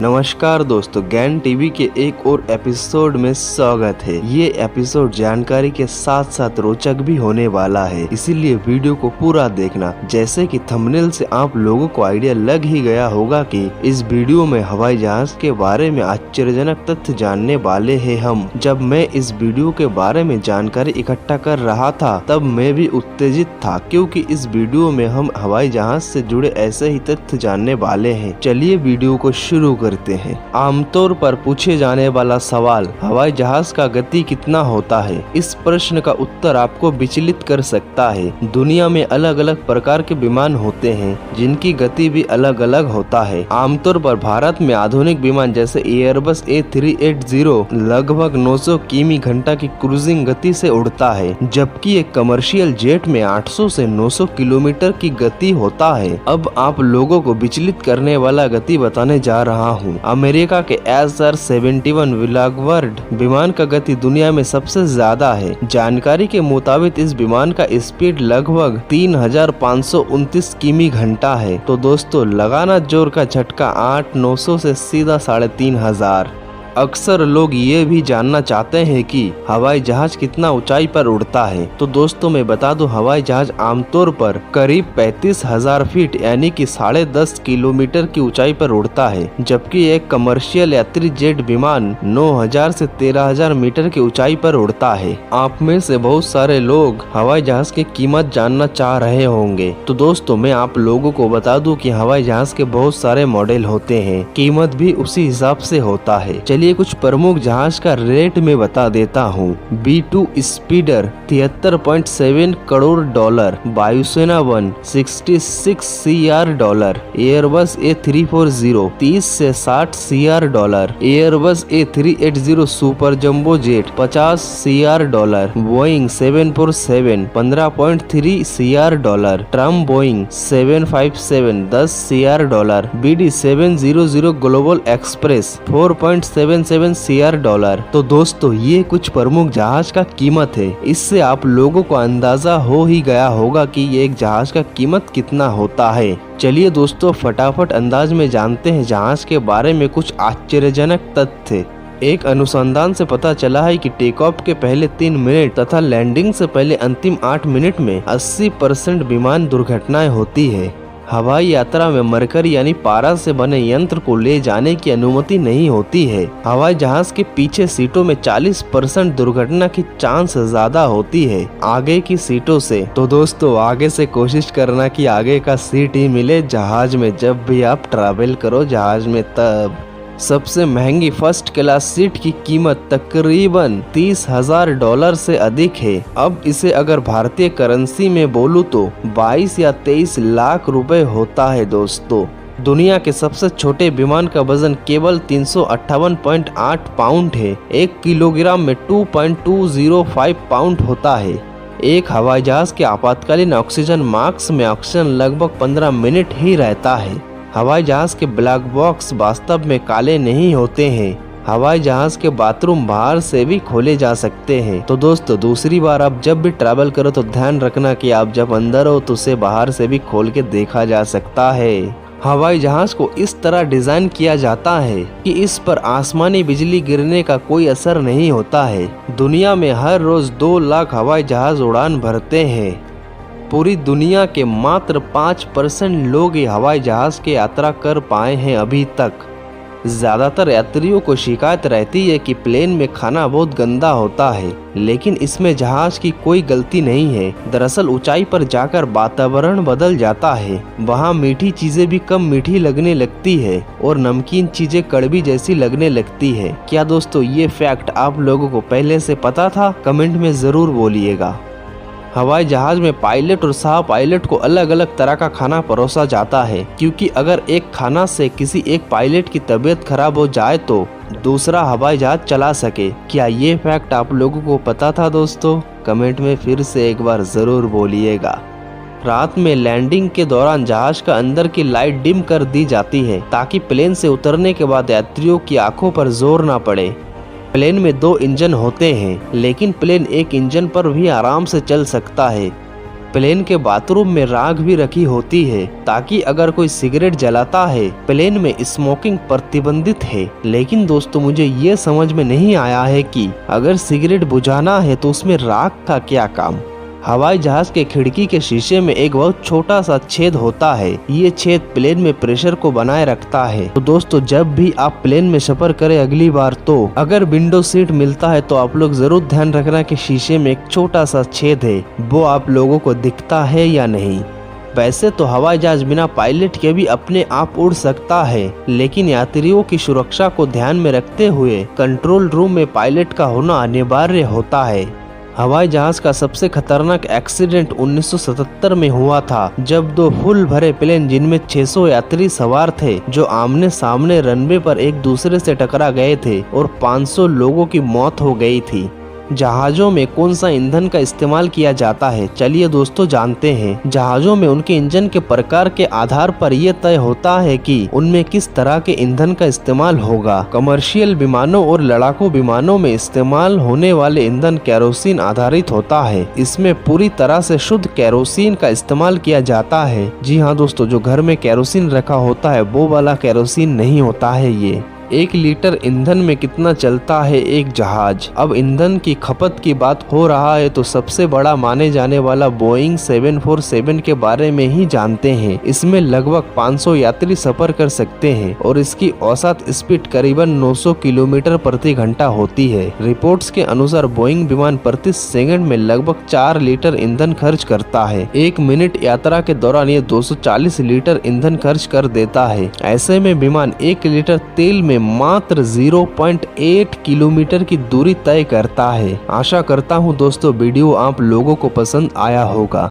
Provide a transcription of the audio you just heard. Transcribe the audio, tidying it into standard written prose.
नमस्कार दोस्तों, ज्ञान टीवी के एक और एपिसोड में स्वागत है। ये एपिसोड जानकारी के साथ साथ रोचक भी होने वाला है, इसीलिए वीडियो को पूरा देखना। जैसे कि थंबनेल से आप लोगों को आइडिया लग ही गया होगा कि इस वीडियो में हवाई जहाज के बारे में आश्चर्यजनक तथ्य जानने वाले हैं हम। जब मैं इस वीडियो के बारे में जानकारी इकट्ठा कर रहा था तब मैं भी उत्तेजित था, क्योंकि इस वीडियो में हम हवाई जहाज से जुड़े ऐसे ही तथ्य जानने वाले हैं। चलिए वीडियो को शुरू करते हैं। आमतौर पर पूछे जाने वाला सवाल, हवाई जहाज का गति कितना होता है? इस प्रश्न का उत्तर आपको विचलित कर सकता है। दुनिया में अलग अलग प्रकार के विमान होते हैं जिनकी गति भी अलग अलग होता है। आमतौर पर भारत में आधुनिक विमान जैसे एयरबस A380 लगभग 900 किमी घंटा की क्रूजिंग गति से उड़ता है, जबकि एक कमर्शियल जेट में 800 से 900 किलोमीटर की गति होता है। अब आप लोगों को विचलित करने वाला गति बताने जा रहा हूँ। अमेरिका के SR-71 विलागवर्ड विमान का गति दुनिया में सबसे ज्यादा है। जानकारी के मुताबिक इस विमान का स्पीड लगभग 3529 किमी घंटा है। तो दोस्तों, लगाना जोर का झटका 8-900 से सीधा 3500। अक्सर लोग ये भी जानना चाहते हैं कि हवाई जहाज कितना ऊंचाई पर उड़ता है। तो दोस्तों, मैं बता दूं, हवाई जहाज आमतौर पर करीब 35,000 फीट यानी कि 10.5 किलोमीटर की ऊंचाई पर उड़ता है, जबकि एक कमर्शियल यात्री जेट विमान 9,000 से 13,000 मीटर की ऊंचाई पर उड़ता है। आप में से बहुत सारे लोग हवाई जहाज की कीमत जानना चाह रहे होंगे। तो दोस्तों, मैं आप लोगों को बता दूं कि हवाई जहाज के बहुत सारे मॉडल होते हैं, कीमत भी उसी हिसाब से होता है। चलिए कुछ प्रमुख जहाज का रेट में बता देता हूँ। B2 स्पीडर 73.7 करोड़ डॉलर, वायुसेना 1 66 CR डॉलर, एयरबस A340 30 से 60 CR dollar, Airbus A380 super jumbo jet 50 CR dollar, Boeing 747 15.3 CR dollar, Trump Boeing 757 10 CR dollar, BD700 global express 4.77 CR dollar. तो दोस्तों, ये कुछ प्रमुख जहाज का कीमत है। इससे आप लोगों को अंदाजा हो ही गया होगा कि ये एक जहाज का कीमत कितना होता है। चलिए दोस्तों, फटाफट अंदाज में जानते हैं जहाज के बारे में कुछ आश्चर्यजनक तथ्य। एक अनुसंधान से पता चला है कि टेक ऑफ के पहले 3 मिनट तथा लैंडिंग से पहले अंतिम 8 मिनट में 80% विमान दुर्घटनाएं होती है। हवाई यात्रा में मरकरी यानी पारा से बने यंत्र को ले जाने की अनुमति नहीं होती है। हवाई जहाज के पीछे सीटों में 40% दुर्घटना की चांस ज्यादा होती है आगे की सीटों से। तो दोस्तों, आगे से कोशिश करना कि आगे का सीट ही मिले जहाज में जब भी आप ट्रैवल करो जहाज में। तब सबसे महंगी फर्स्ट क्लास सीट की कीमत तकरीबन 30,000 डॉलर से अधिक है। अब इसे अगर भारतीय करेंसी में बोलूं तो 22 या 23 लाख रुपए होता है। दोस्तों, दुनिया के सबसे छोटे विमान का वजन केवल 358.8 पाउंड है। 1 किलोग्राम में 2.205 पाउंड होता है। एक हवाई जहाज के आपातकालीन ऑक्सीजन मास्क में ऑक्सीजन लगभग 15 मिनट ही रहता है। हवाई जहाज के ब्लैक बॉक्स वास्तव में काले नहीं होते हैं। हवाई जहाज के बाथरूम बाहर से भी खोले जा सकते हैं। तो दोस्तों, दूसरी बार आप जब भी ट्रैवल करो तो ध्यान रखना कि आप जब अंदर हो तो उसे बाहर से भी खोल के देखा जा सकता है। हवाई जहाज को इस तरह डिजाइन किया जाता है कि इस पर आसमानी बिजली गिरने का कोई असर नहीं होता है। दुनिया में हर रोज 2 लाख हवाई जहाज उड़ान भरते हैं। पूरी दुनिया के मात्र 5% लोग हवाई जहाज की यात्रा कर पाए हैं अभी तक। ज्यादातर यात्रियों को शिकायत रहती है कि प्लेन में खाना बहुत गंदा होता है, लेकिन इसमें जहाज की कोई गलती नहीं है। दरअसल ऊंचाई पर जाकर वातावरण बदल जाता है। वहाँ मीठी चीजें भी कम मीठी लगने लगती है और नमकीन चीजें कड़वी जैसी लगने लगती है। क्या दोस्तों, ये फैक्ट आप लोगों को पहले से पता था? कमेंट में जरूर बोलिएगा। हवाई जहाज में पायलट और सह पायलट को अलग अलग तरह का खाना परोसा जाता है, क्योंकि अगर एक खाना से किसी एक पायलट की तबीयत खराब हो जाए तो दूसरा हवाई जहाज चला सके। क्या ये फैक्ट आप लोगों को पता था दोस्तों? कमेंट में फिर से एक बार जरूर बोलिएगा। रात में लैंडिंग के दौरान जहाज का अंदर की लाइट डिम कर दी जाती है ताकि प्लेन से उतरने के बाद यात्रियों की आंखों पर जोर न पड़े। प्लेन में 2 इंजन होते हैं, लेकिन प्लेन एक इंजन पर भी आराम से चल सकता है। प्लेन के बाथरूम में राख भी रखी होती है ताकि अगर कोई सिगरेट जलाता है। प्लेन में स्मोकिंग प्रतिबंधित है। लेकिन दोस्तों मुझे ये समझ में नहीं आया है कि अगर सिगरेट बुझाना है तो उसमें राख का क्या काम। हवाई जहाज के खिड़की के शीशे में एक बहुत छोटा सा छेद होता है। ये छेद प्लेन में प्रेशर को बनाए रखता है। तो दोस्तों जब भी आप प्लेन में सफर करें अगली बार, तो अगर विंडो सीट मिलता है तो आप लोग जरूर ध्यान रखना कि शीशे में एक छोटा सा छेद है, वो आप लोगों को दिखता है या नहीं। वैसे तो हवाई जहाज बिना पायलट के भी अपने आप उड़ सकता है, लेकिन यात्रियों की सुरक्षा को ध्यान में रखते हुए कंट्रोल रूम में पायलट का होना अनिवार्य होता है। हवाई जहाज का सबसे खतरनाक एक्सीडेंट 1977 में हुआ था, जब दो फुल भरे प्लेन जिनमें 600 यात्री सवार थे, जो आमने सामने रनवे पर एक दूसरे से टकरा गए थे और 500 लोगों की मौत हो गई थी। जहाजों में कौन सा ईंधन का इस्तेमाल किया जाता है, चलिए दोस्तों जानते हैं। जहाजों में उनके इंजन के प्रकार के आधार पर यह तय होता है कि उनमें किस तरह के ईंधन का इस्तेमाल होगा। कमर्शियल विमानों और लड़ाकू विमानों में इस्तेमाल होने वाले ईंधन केरोसिन आधारित होता है। इसमें पूरी तरह से शुद्ध केरोसिन का इस्तेमाल किया जाता है। जी हाँ दोस्तों, जो घर में केरोसिन रखा होता है वो वाला केरोसिन नहीं होता है ये। 1 लीटर ईंधन में कितना चलता है एक जहाज। अब ईंधन की खपत की बात हो रहा है तो सबसे बड़ा माने जाने वाला बोइंग 747 के बारे में ही जानते हैं। इसमें लगभग 500 यात्री सफर कर सकते हैं और इसकी औसत स्पीड करीबन 900 किलोमीटर प्रति घंटा होती है। रिपोर्ट्स के अनुसार बोइंग विमान प्रति सेकंड में लगभग 4 लीटर ईंधन खर्च करता है। 1 मिनट यात्रा के दौरान ये 240 लीटर ईंधन खर्च कर देता है। ऐसे में विमान 1 लीटर तेल में मात्र 0.8 किलोमीटर की दूरी तय करता है। आशा करता हूँ दोस्तों वीडियो आप लोगों को पसंद आया होगा।